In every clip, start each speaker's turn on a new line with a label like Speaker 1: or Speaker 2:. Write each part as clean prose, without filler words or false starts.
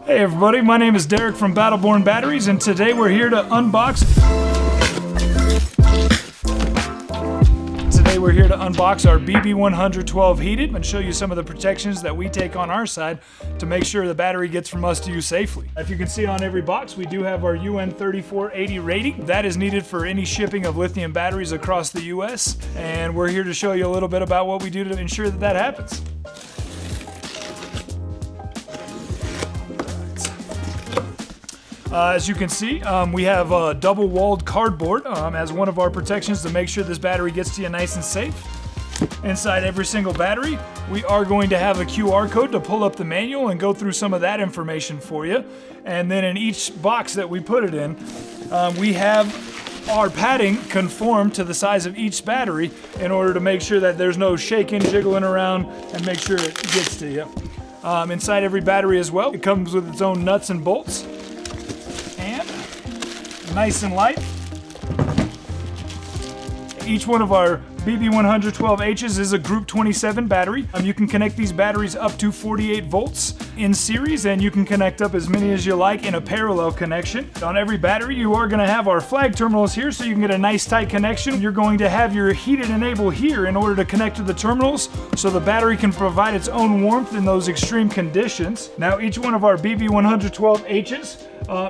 Speaker 1: Hey everybody, my name is Derek from Battleborn Batteries, and today we're here to unbox our BB100 12 heated and show you some of the protections that we take on our side to make sure the battery gets from us to you safely. If you can see on every box, we do have our UN 3480 rating. That is needed for any shipping of lithium batteries across the US, and we're here to show you a little bit about what we do to ensure that that happens. As you can see, we have double-walled cardboard as one of our protections to make sure this battery gets to you nice and safe. Inside every single battery, we are going to have a QR code to pull up the manual and go through some of that information for you. And then in each box that we put it in, we have our padding conform to the size of each battery in order to make sure that there's no shaking, jiggling around, and make sure it gets to you. Inside every battery as well, it comes with its own nuts and bolts. Nice and light. Each one of our BB100 12Hs is a Group 27 battery. You can connect these batteries up to 48 volts in series, and you can connect up as many as you like in a parallel connection. On every battery, you are going to have our flag terminals here so you can get a nice tight connection. You're going to have your heated enable here in order to connect to the terminals so the battery can provide its own warmth in those extreme conditions. Now, each one of our BB100 12Hs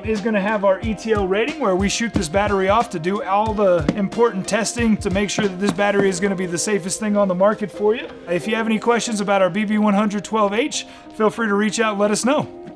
Speaker 1: is going to have our ETL rating, where we shoot this battery off to do all the important testing to make sure that this battery is going to be the safest thing on the market for you. If you have any questions about our BB100 12H, feel free to reach out and let us know.